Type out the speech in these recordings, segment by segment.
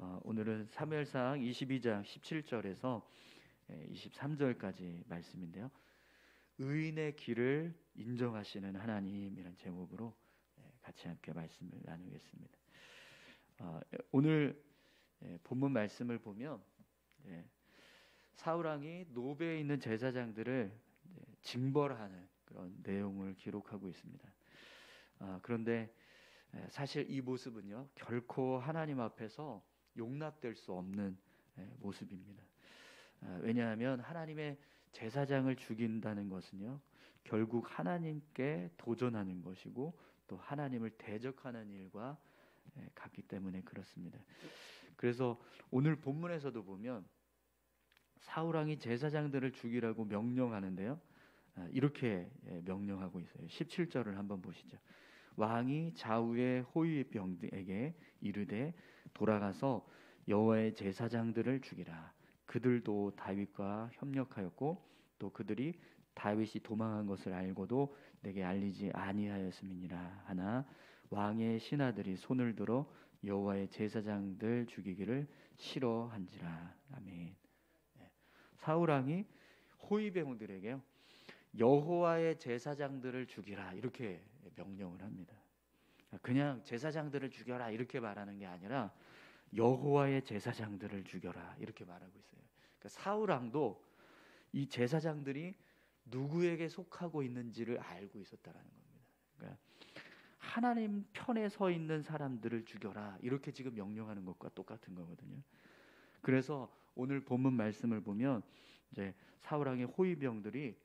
오늘은 사무엘상 22장 17절에서 23절까지 말씀인데요. 의인의 길을 인정하시는 하나님이라는 제목으로 같이 함께 말씀을 나누겠습니다. 오늘 본문 말씀을 보면 사울 왕이 노베에 있는 제사장들을 징벌하는 그런 내용을 기록하고 있습니다. 그런데 사실 이 모습은요, 결코 하나님 앞에서 용납될 수 없는 모습입니다. 왜냐하면 하나님의 제사장을 죽인다는 것은요, 결국 하나님께 도전하는 것이고 또 하나님을 대적하는 일과 같기 때문에 그렇습니다. 그래서 오늘 본문에서도 보면 사울 왕이 제사장들을 죽이라고 명령하는데요, 이렇게 명령하고 있어요. 17절을 한번 보시죠. 왕이 좌우의 호위병에게 이르되 돌아가서 여호와의 제사장들을 죽이라. 그들도 다윗과 협력하였고 또 그들이 다윗이 도망한 것을 알고도 내게 알리지 아니하였음이니라 하나 왕의 신하들이 손을 들어 여호와의 제사장들 죽이기를 싫어한지라. 아멘. 사울 왕이 호위병들에게요, 여호와의 제사장들을 죽이라 이렇게 명령을 합니다. 그냥 제사장들을 죽여라 이렇게 말하는 게 아니라 여호와의 제사장들을 죽여라 이렇게 말하고 있어요. 그러니까 사울 왕도 이 제사장들이 누구에게 속하고 있는지를 알고 있었다라는 겁니다. 그러니까 하나님 편에 서 있는 사람들을 죽여라 이렇게 지금 명령하는 것과 똑같은 거거든요. 그래서 오늘 본문 말씀을 보면 이제 사울 왕의 호위병들이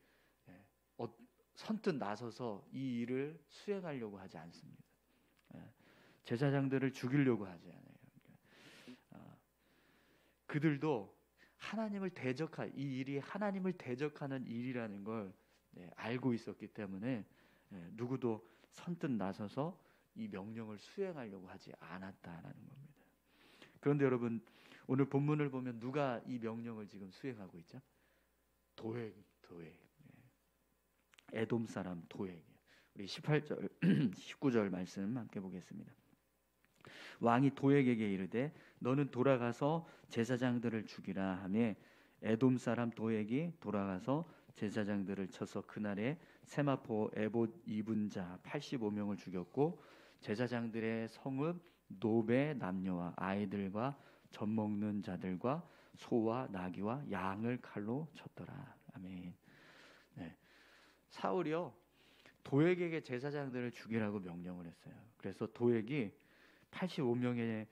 선뜻 나서서 이 일을 수행하려고 하지 않습니다. 제사장들을 죽이려고 하지 않아요. 그들도 하나님을 이 일이 하나님을 대적하는 일이라는 걸 알고 있었기 때문에 누구도 선뜻 나서서 이 명령을 수행하려고 하지 않았다라는 겁니다. 그런데 여러분, 오늘 본문을 보면 누가 이 명령을 지금 수행하고 있죠? 도액. 에돔 사람 도액. 우리 18절 19절 말씀 함께 보겠습니다. 왕이 도액에게 이르되 너는 돌아가서 제사장들을 죽이라 하며 에돔 사람 도액이 돌아가서 제사장들을 쳐서 그날에 세마포 에봇 입은 자 85명을 죽였고 제사장들의 성읍 노베 남녀와 아이들과 젖 먹는 자들과 소와 나귀와 양을 칼로 쳤더라. 아멘. 사울이요, 도액에게 제사장들을 죽이라고 명령을 했어요. 그래서 도액이 85명의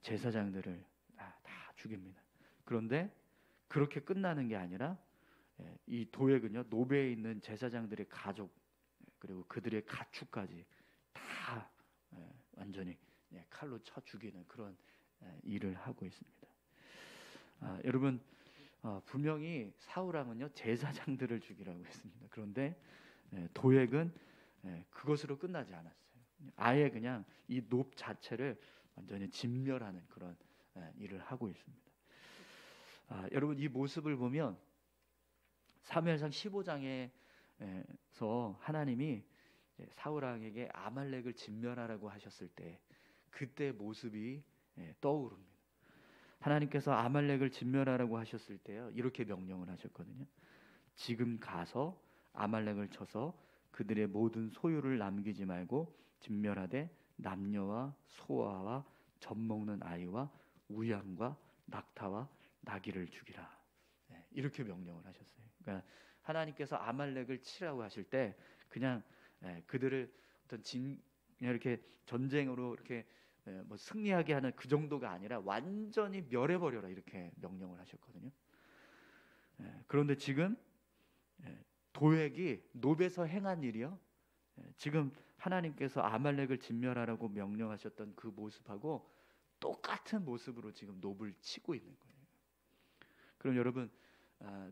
제사장들을 다 죽입니다. 그런데 그렇게 끝나는 게 아니라 이 도액은요, 노베에 있는 제사장들의 가족 그리고 그들의 가축까지 다 완전히 칼로 쳐 죽이는 그런 일을 하고 있습니다. 여러분, 분명히 사울 왕은요, 제사장들을 죽이라고 했습니다. 그런데 도액은 그것으로 끝나지 않았어요. 아예 그냥 이 노 자체를 완전히 진멸하는 그런 일을 하고 있습니다. 여러분, 이 모습을 보면 사무엘상 15장에서 하나님이 사울 왕에게 아말렉을 진멸하라고 하셨을 때 그때 모습이 떠오릅니다. 하나님께서 아말렉을 진멸하라고 하셨을 때요, 이렇게 명령을 하셨거든요. 지금 가서 아말렉을 쳐서 그들의 모든 소유를 남기지 말고 진멸하되 남녀와 소아와 젖 먹는 아이와 우양과 낙타와 나귀를 죽이라. 이렇게 명령을 하셨어요. 그러니까 하나님께서 아말렉을 치라고 하실 때 그냥 그들을 어떤 그냥 이렇게 전쟁으로 이렇게 뭐 승리하게 하는 그 정도가 아니라 완전히 멸해버려라 이렇게 명령을 하셨거든요. 그런데 지금 도액이 노베에서 행한 일이요, 지금 하나님께서 아말렉을 진멸하라고 명령하셨던 그 모습하고 똑같은 모습으로 지금 노를 치고 있는 거예요. 그럼 여러분,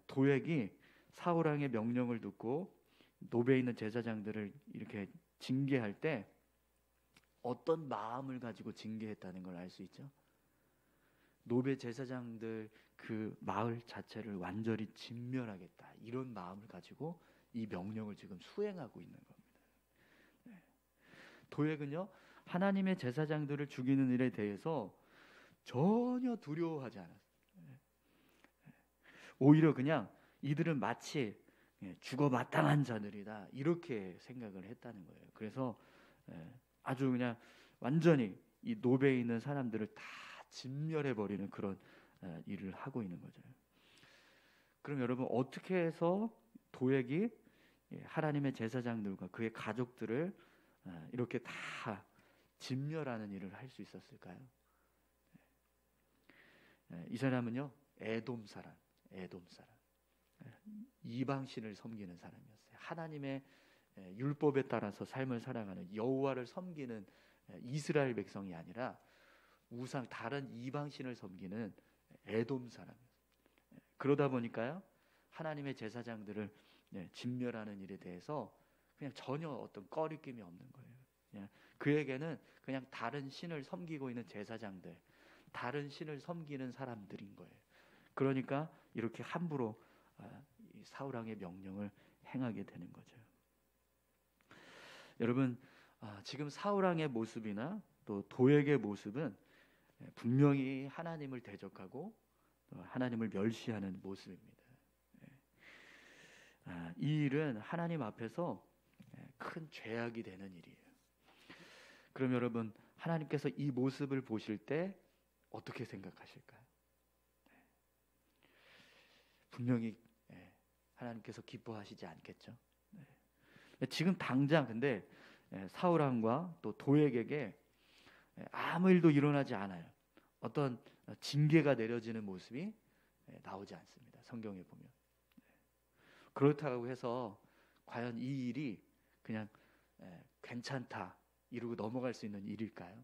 도액이 사울 왕의 명령을 듣고 노베에 있는 제사장들을 이렇게 징계할 때 어떤 마음을 가지고 징계했다는 걸 알 수 있죠? 노베 제사장들 그 마을 자체를 완전히 진멸하겠다 이런 마음을 가지고 이 명령을 지금 수행하고 있는 겁니다. 도액은요, 하나님의 제사장들을 죽이는 일에 대해서 전혀 두려워하지 않았어요. 오히려 그냥 이들은 마치 죽어 마땅한 자들이다 이렇게 생각을 했다는 거예요. 그래서 아주 그냥 완전히 이 노베에 있는 사람들을 다 진멸해 버리는 그런 일을 하고 있는 거죠. 그럼 여러분 어떻게 해서 도액이 하나님의 제사장들과 그의 가족들을 이렇게 다 진멸하는 일을 할 수 있었을까요? 이 사람은요 에돔 사람. 이방신을 섬기는 사람이었어요. 하나님의 율법에 따라서 삶을 살아가는 여호와를 섬기는 이스라엘 백성이 아니라 우상 다른 이방신을 섬기는 에돔 사람이었어요. 그러다 보니까요 하나님의 제사장들을 진멸하는 일에 대해서 그냥 전혀 어떤 꺼리낌이 없는 거예요. 그에게는 그냥 다른 신을 섬기고 있는 제사장들, 다른 신을 섬기는 사람들인 거예요. 그러니까 이렇게 함부로 사울 왕의 명령을 행하게 되는 거죠. 여러분 지금 사울 왕의 모습이나 또 도액의 모습은 분명히 하나님을 대적하고 하나님을 멸시하는 모습입니다. 이 일은 하나님 앞에서 큰 죄악이 되는 일이에요. 그럼 여러분 하나님께서 이 모습을 보실 때 어떻게 생각하실까요? 분명히 하나님께서 기뻐하시지 않겠죠. 지금 당장 근데 사울 왕과 또 도액에게 아무 일도 일어나지 않아요. 어떤 징계가 내려지는 모습이 나오지 않습니다. 성경에 보면. 그렇다고 해서 과연 이 일이 그냥 괜찮다 이러고 넘어갈 수 있는 일일까요?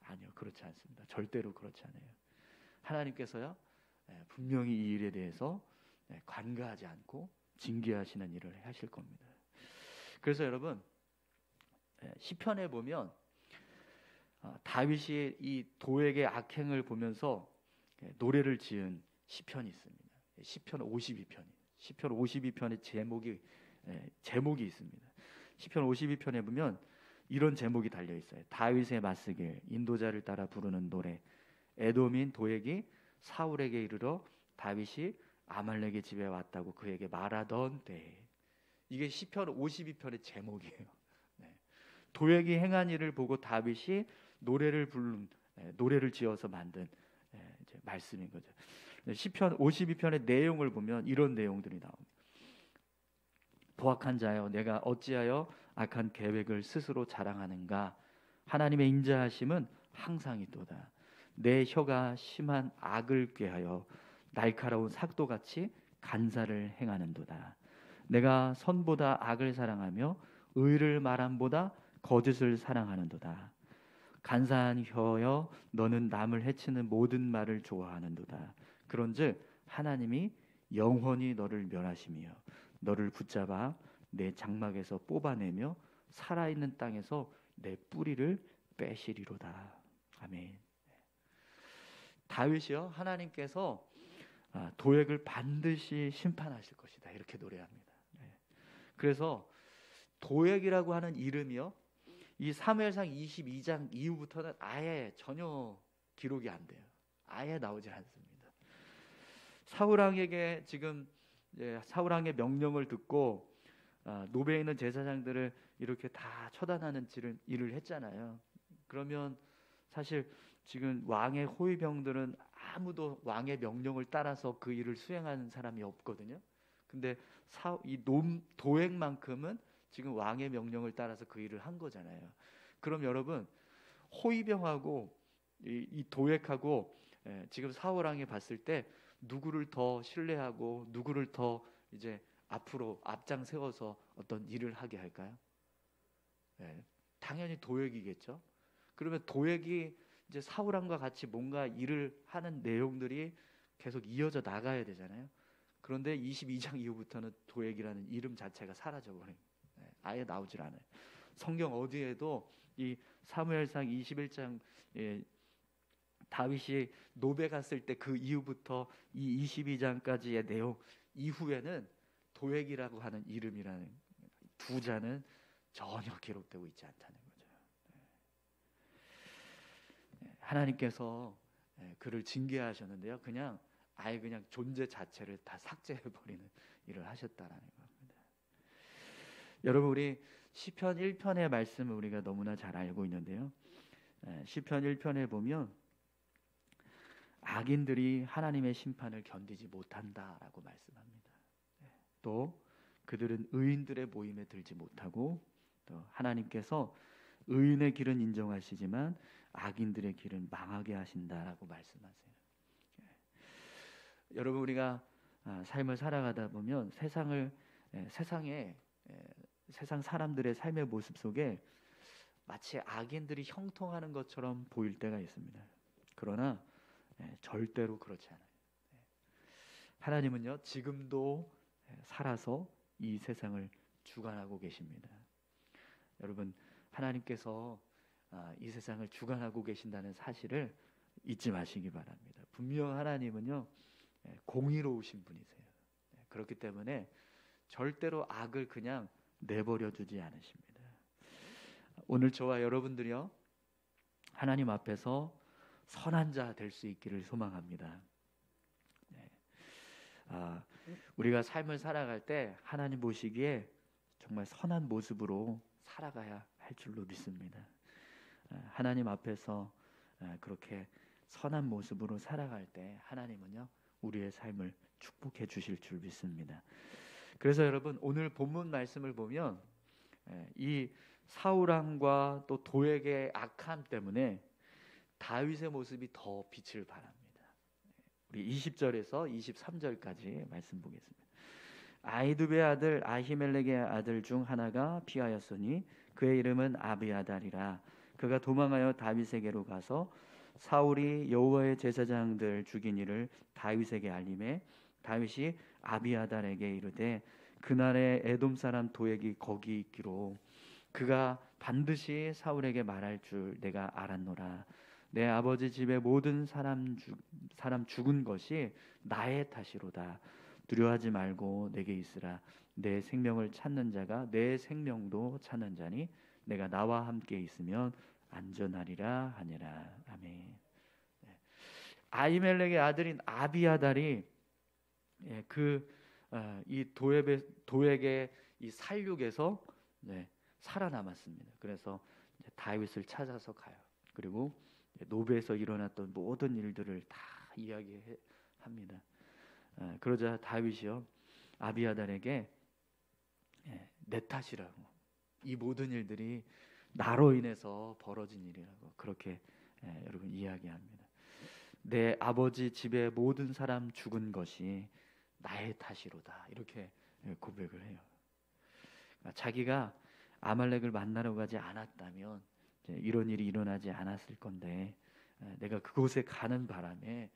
아니요, 그렇지 않습니다. 절대로 그렇지 않아요. 하나님께서요 분명히 이 일에 대해서 관가하지 않고 징계하시는 일을 하실 겁니다. 그래서 여러분 시편에 보면 다윗이 이 도액의 악행을 보면서 노래를 지은 시편이 있습니다. 시편 52편. 시편 52편의 제목이 있습니다. 시편 52편에 보면 이런 제목이 달려 있어요. 다윗의 맞쓰길, 인도자를 따라 부르는 노래. 에돔인 도액이 사울에게 이르러 다윗이 아말렉의 집에 왔다고 그에게 말하던 때에. 이게 시편 52편의 제목이에요. 도액이 행한 일을 보고 다윗이 노래를 지어서 만든 이제 말씀인 거죠. 시편 52편의 내용을 보면 이런 내용들이 나옵니다. 포악한 자여, 내가 어찌하여 악한 계획을 스스로 자랑하는가? 하나님의 인자하심은 항상 있도다. 내 혀가 심한 악을 꾀하여 날카로운 삭도같이 간사를 행하는도다. 내가 선보다 악을 사랑하며 의를 말함보다 거짓을 사랑하는도다. 간사한 혀여, 너는 남을 해치는 모든 말을 좋아하는도다. 그런즉 하나님이 영원히 너를 멸하시며 너를 붙잡아 내 장막에서 뽑아내며 살아있는 땅에서 내 뿌리를 빼시리로다. 아멘. 다윗이요 하나님께서 도액을 반드시 심판하실 것이다 이렇게 노래합니다. 그래서 도액이라고 하는 이름이요 이 사무엘상 22장 이후부터는 아예 전혀 기록이 안 돼요. 아예 나오지 않습니다. 사울 왕에게 지금 사울 왕의 명령을 듣고 노베에 있는 제사장들을 이렇게 다 처단하는 일을 했잖아요. 그러면 사실 지금 왕의 호위병들은 아무도 왕의 명령을 따라서 그 일을 수행하는 사람이 없거든요. 근데 이 도액만큼은 지금 왕의 명령을 따라서 그 일을 한 거잖아요. 그럼 여러분 호위병하고 이 도액하고 지금 사울 왕이 봤을 때 누구를 더 신뢰하고 누구를 더 이제 앞으로 앞장 세워서 어떤 일을 하게 할까요? 당연히 도액이겠죠. 그러면 도액이 이제 사울 왕과 같이 뭔가 일을 하는 내용들이 계속 이어져 나가야 되잖아요. 그런데 22장 이후부터는 도액이라는 이름 자체가 사라져버려요. 아예 나오질 않아요. 성경 어디에도 이 사무엘상 21장 다윗이 노베 갔을 때 그 이후부터 이 22장까지의 내용 이후에는 도액이라고 하는 이름이라는 두 자는 전혀 기록되고 있지 않다는 거죠. 하나님께서 그를 징계하셨는데요. 그냥 아예 그냥 존재 자체를 다 삭제해버리는 일을 하셨다라는 겁니다. 여러분, 우리 시편 1편의 말씀을 우리가 너무나 잘 알고 있는데요. 시편 1편에 보면 악인들이 하나님의 심판을 견디지 못한다라고 말씀합니다. 또 그들은 의인들의 모임에 들지 못하고, 또 하나님께서 의인의 길은 인정하시지만 악인들의 길은 망하게 하신다라고 말씀하세요. 여러분, 우리가 삶을 살아가다 보면 세상에 세상 사람들의 삶의 모습 속에 마치 악인들이 형통하는 것처럼 보일 때가 있습니다. 그러나 절대로 그렇지 않아요. 하나님은요, 지금도 살아서 이 세상을 주관하고 계십니다. 여러분, 하나님께서 이 세상을 주관하고 계신다는 사실을 잊지 마시기 바랍니다. 분명 하나님은요, 공의로우신 분이세요. 그렇기 때문에 절대로 악을 그냥 내버려 두지 않으십니다. 오늘 저와 여러분들이요, 하나님 앞에서 선한 자 될 수 있기를 소망합니다. 우리가 삶을 살아갈 때 하나님 보시기에 정말 선한 모습으로 살아가야 할 줄로 믿습니다. 하나님 앞에서 그렇게 선한 모습으로 살아갈 때 하나님은요, 우리의 삶을 축복해 주실 줄 믿습니다. 그래서 여러분, 오늘 본문 말씀을 보면 이 사울왕과 또 도액의 악함 때문에 다윗의 모습이 더 빛을 발합니다. 우리 20절에서 23절까지 말씀 보겠습니다. 아히두베의 아들 아히멜렉의 아들 중 하나가 피하였으니 그의 이름은 아비아달이라. 그가 도망하여 다윗에게로 가서 사울이 여호와의 제사장들 죽인 일을 다윗에게 알림해 다윗이 아비아달에게 이르되 그날에 에돔 사람 도액이 거기 있기로 그가 반드시 사울에게 말할 줄 내가 알았노라. 내 아버지 집의 모든 사람 죽은 것이 나의 탓이로다. 두려워하지 말고 내게 있으라. 내 생명을 찾는 자가 내 생명도 찾는 자니 내가 나와 함께 있으면 안전하리라 하니라. 아멘. 아히멜렉의 아들인 아비아달이 이 도액의 이 살육에서 살아남았습니다. 그래서 다윗을 찾아서 가요. 그리고 노베에서 일어났던 모든 일들을 다 이야기합니다. 그러자 다윗이요, 아비아달에게 내 탓이라고, 이 모든 일들이 나로 인해서 벌어진 일이라고 그렇게 여러분 이야기합니다. 내 아버지 집의 모든 사람 죽은 것이 나의 탓이로다, 이렇게 고백을 해요. 자기가 아말렉을 만나러 가지 않았다면 이런 일이 일어나지 않았을 건데 내가 그곳에 가는 바람에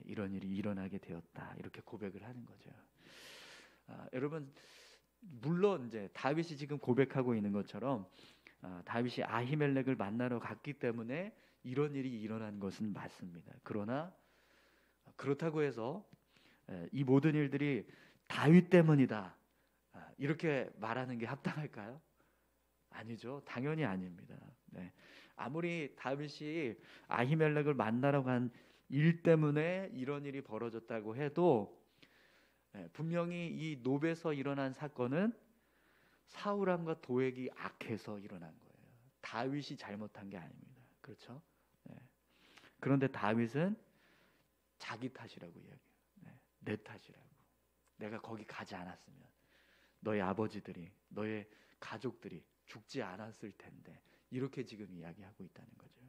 이런 일이 일어나게 되었다, 이렇게 고백을 하는 거죠. 여러분, 물론 이제 다윗이 지금 고백하고 있는 것처럼 다윗이 아히멜렉을 만나러 갔기 때문에 이런 일이 일어난 것은 맞습니다. 그러나 그렇다고 해서 이 모든 일들이 다윗 때문이다, 이렇게 말하는 게 합당할까요? 아니죠. 당연히 아닙니다. 아무리 다윗이 아히멜렉을 만나러 간 일 때문에 이런 일이 벌어졌다고 해도 분명히 이 노베에서 일어난 사건은 사울왕과 도액이 악해서 일어난 거예요. 다윗이 잘못한 게 아닙니다. 그렇죠? 그런데 다윗은 자기 탓이라고 이야기해요. 내 탓이라고. 내가 거기 가지 않았으면 너의 아버지들이, 너의 가족들이 죽지 않았을 텐데, 이렇게 지금 이야기하고 있다는 거죠.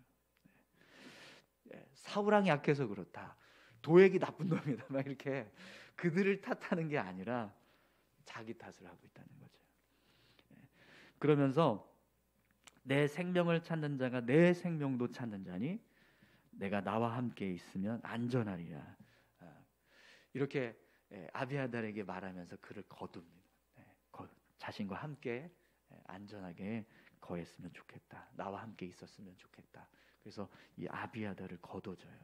사울왕이 약해서 그렇다, 도액이 나쁜 놈이다, 막 이렇게 그들을 탓하는 게 아니라 자기 탓을 하고 있다는 거죠. 그러면서 내 생명을 찾는 자가 내 생명도 찾는 자니 내가 나와 함께 있으면 안전하리라, 이렇게 아비아달에게 말하면서 그를 거둡니다. 자신과 함께 안전하게 거했으면 좋겠다, 나와 함께 있었으면 좋겠다. 그래서 이 아비아달을 거둬줘요.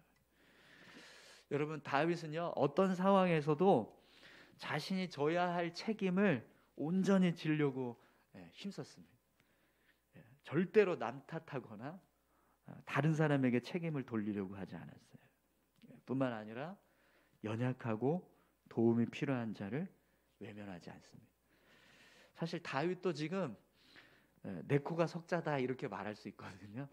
여러분, 다윗은요, 어떤 상황에서도 자신이 져야 할 책임을 온전히 지려고 힘썼습니다. 절대로 남 탓하거나 다른 사람에게 책임을 돌리려고 하지 않았어요. 뿐만 아니라 연약하고 도움이 필요한 자를 외면하지 않습니다. 사실 다윗도 지금 내 코가 석자다 이렇게 말할 수 있거든요.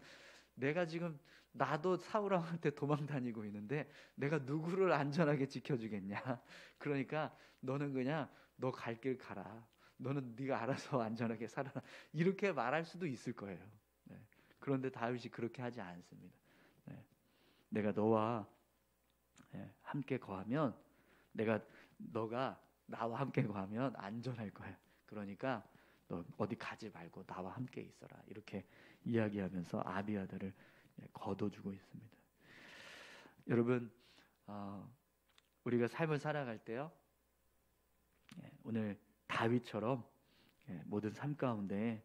내가 지금 나도 사울 왕한테 도망 다니고 있는데 내가 누구를 안전하게 지켜주겠냐. 그러니까 너는 그냥 너 갈 길 가라. 너는 네가 알아서 안전하게 살아라. 이렇게 말할 수도 있을 거예요. 네. 그런데 다윗이 그렇게 하지 않습니다. 네. 내가 너와 함께 거하면 너가 나와 함께 거하면 안전할 거야. 그러니까 너 어디 가지 말고 나와 함께 있어라. 이렇게 이야기하면서 아비아달을 거둬주고 있습니다. 여러분, 우리가 삶을 살아갈 때요, 오늘 다윗처럼 모든 삶 가운데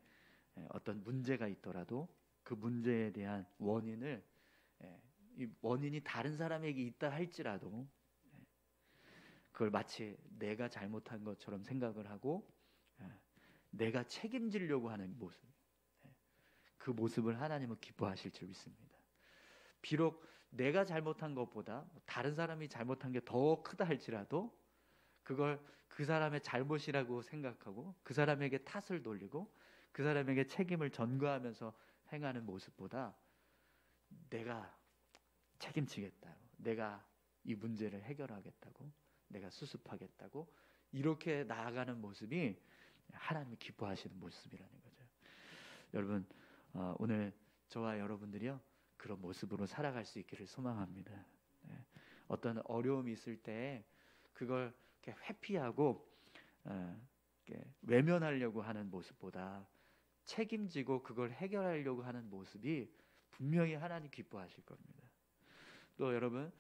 어떤 문제가 있더라도 그 문제에 대한 이 원인이 다른 사람에게 있다 할지라도 그걸 마치 내가 잘못한 것처럼 생각을 하고 내가 책임지려고 하는 모습, 그 모습을 하나님은 기뻐하실 줄 믿습니다. 비록 내가 잘못한 것보다 다른 사람이 잘못한 게 더 크다 할지라도 그걸 그 사람의 잘못이라고 생각하고 그 사람에게 탓을 돌리고 그 사람에게 책임을 전가하면서 행하는 모습보다 내가 책임지겠다, 내가 이 문제를 해결하겠다고, 내가 수습하겠다고 이렇게 나아가는 모습이 하나님이 기뻐하시는 모습이라는 거죠. 여러분, 오늘 저와 여러분들이요 그런 모습으로 살아갈 수 있기를 소망합니다. 어떤 어려움이 있을 때 그걸 이렇게 회피하고 이렇게 외면하려고 하는 모습보다 책임지고 그걸 해결하려고 하는 모습이 분명히 하나님 기뻐하실 겁니다. 또 여러분,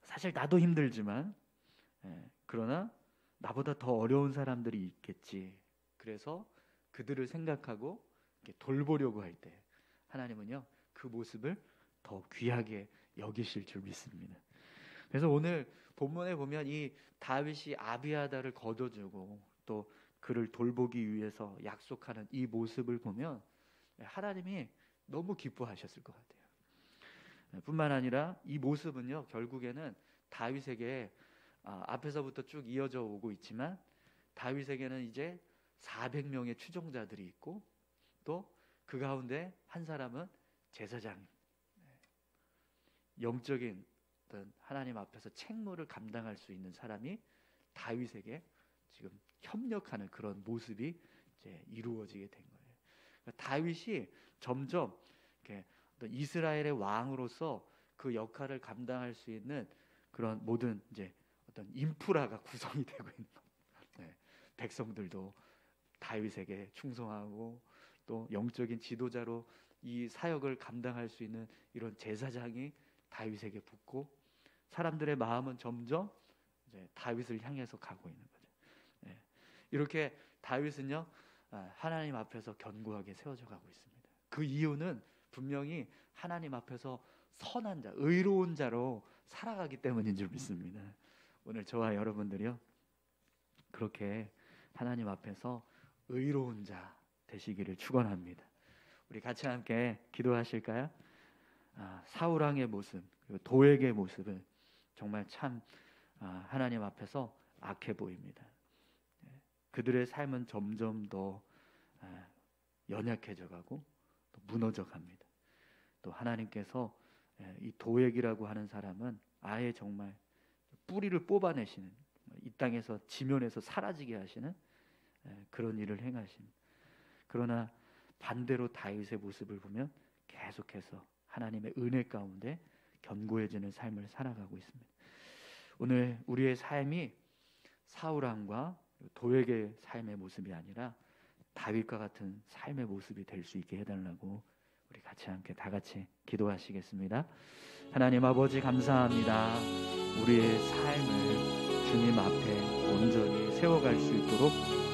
사실 나도 힘들지만 그러나 나보다 더 어려운 사람들이 있겠지. 그래서 그들을 생각하고 이렇게 돌보려고 할 때 하나님은요 그 모습을 더 귀하게 여기실 줄 믿습니다. 그래서 오늘 본문에 보면 이 다윗이 아비아달을 거둬주고 또 그를 돌보기 위해서 약속하는 이 모습을 보면 하나님이 너무 기뻐하셨을 것 같아요. 뿐만 아니라 이 모습은요 결국에는 다윗에게 앞에서부터 쭉 이어져 오고 있지만 다윗에게는 이제 400명의 추종자들이 있고 또 그 가운데 한 사람은 제사장, 영적인 어떤 하나님 앞에서 책무를 감당할 수 있는 사람이 다윗에게 지금 협력하는 그런 모습이 이제 이루어지게 된 거예요. 그러니까 다윗이 점점 이렇게 어떤 이스라엘의 왕으로서 그 역할을 감당할 수 있는 그런 모든 이제 어떤 인프라가 구성이 되고 있는 거예요. 백성들도 다윗에게 충성하고 또 영적인 지도자로 이 사역을 감당할 수 있는 이런 제사장이 다윗에게 붙고 사람들의 마음은 점점 이제 다윗을 향해서 가고 있는 거죠. 이렇게 다윗은요 하나님 앞에서 견고하게 세워져 가고 있습니다. 그 이유는 분명히 하나님 앞에서 선한 자, 의로운 자로 살아가기 때문인 줄 믿습니다. 오늘 저와 여러분들이요 그렇게 하나님 앞에서 의로운 자 되시기를 축원합니다. 우리 같이 함께 기도하실까요? 사울 왕의 모습, 그리고 도액의 모습은 정말 참 하나님 앞에서 악해 보입니다. 그들의 삶은 점점 더 연약해져 가고 또 무너져 갑니다. 또 하나님께서 이 도액이라고 하는 사람은 아예 정말 뿌리를 뽑아내시는, 이 땅에서 지면에서 사라지게 하시는 그런 일을 행하십니다. 그러나 반대로 다윗의 모습을 보면 계속해서 하나님의 은혜 가운데 견고해지는 삶을 살아가고 있습니다. 오늘 우리의 삶이 사울 왕과 도액의 삶의 모습이 아니라 다윗과 같은 삶의 모습이 될 수 있게 해달라고 우리 같이 함께 다 같이 기도하시겠습니다. 하나님 아버지 감사합니다. 우리의 삶을 주님 앞에 온전히 세워갈 수 있도록